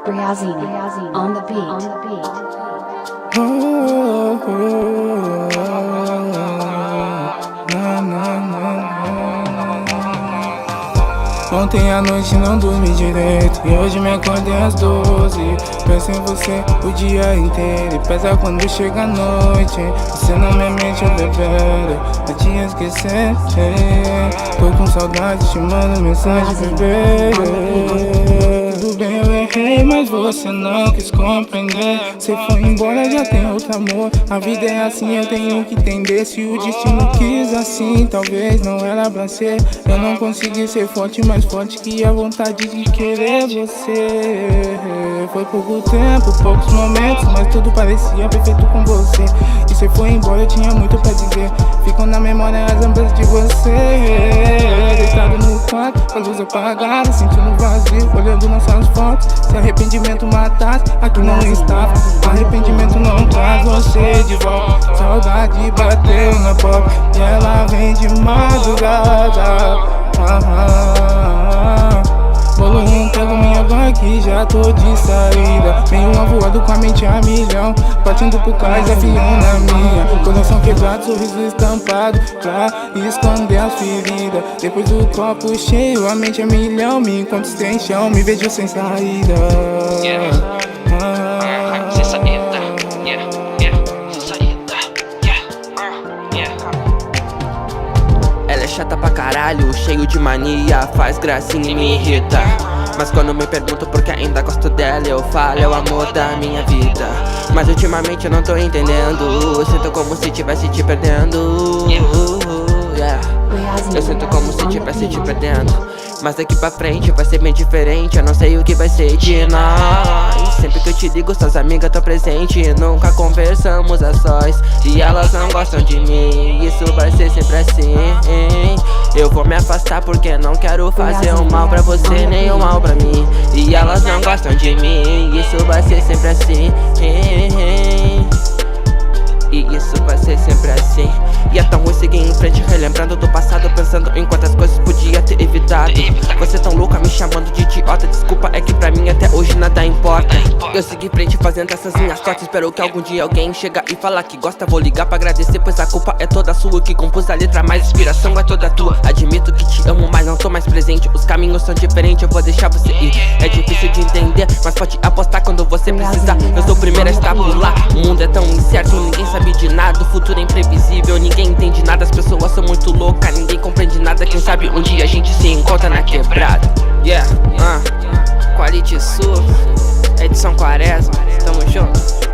Briazini on the beat. Ontem à noite não dormi direito e hoje me acordei às 12. Penso em você o dia inteiro e pesa quando chega a noite. Você na minha mente eu bebendo, pra te esquecer. Tô com saudade, te mando mensagem, bebê. Tudo bem, eu errei, mas você não quis compreender. Você foi embora, já tem outro amor. A vida é assim, eu tenho que entender. Se o destino quis assim, talvez não era pra ser. Eu não consegui ser forte, mais forte que a vontade de querer você. Foi pouco tempo, poucos momentos, mas tudo parecia perfeito com você. E você foi embora, eu tinha muito pra dizer. Ficam na memória as lembranças de você. Deitado no quarto, com a luz apagada, sentindo vazio, olhando nossas fotos. Se arrependimento matasse, aqui não estava. Arrependimento não traz você de volta. Saudade bateu na porta e ela vem de madrugada. Volume, pego minha bike, já tô de saída. Venho avoado com a mente a milhão, partindo pro cais, F1 na minha. Coração quebrado, sorriso estampado, pra esconder as feridas. Depois do copo cheio, a mente é milhão. Me encontro sem chão, me vejo sem saída. Sem saída, sem saída, Ela é chata pra caralho, cheio de mania, faz gracinha e me irrita. Mas quando me pergunto por que ainda gosto dela, eu falo, é o amor da minha vida. Mas ultimamente eu não tô entendendo, sinto como se tivesse te perdendo. Eu sinto como se tivesse te perdendo. Mas daqui pra frente vai ser bem diferente, eu não sei o que vai ser de nós. Sempre que eu te ligo, suas amigas tão presente, nunca conversamos a sós. E elas não gostam de mim, isso vai ser sempre assim. Eu vou me afastar porque não quero fazer um mal pra você, nem um mal pra mim. E elas não gostam de mim, isso vai ser sempre assim. E isso vai ser sempre assim. E é tão ruim seguir em frente, relembrando do passado, pensando em quantas coisas podia ter evitado. Você tão louca me chamando de idiota, desculpa, é que pra mim até hoje nada importa. Eu segui em frente fazendo essas minhas sortes, espero que algum dia alguém chega e falar que gosta. Vou ligar pra agradecer, pois a culpa é toda sua. Que compus a letra, mas a inspiração é toda tua. Admito que te amo, mas não tô mais presente. Os caminhos são diferentes, eu vou deixar você ir. É difícil de entender, mas pode apostar quando você precisar. Eu sou o primeiro a estar por lá. O mundo é tão incerto, ninguém sabe de nada. O futuro é imprevisível, ninguém entende nada. As pessoas são muito loucas, ninguém compreende nada. Quem sabe um dia a gente se encontra na quebrada. Quality Sul, edição Quaresma, tamo junto.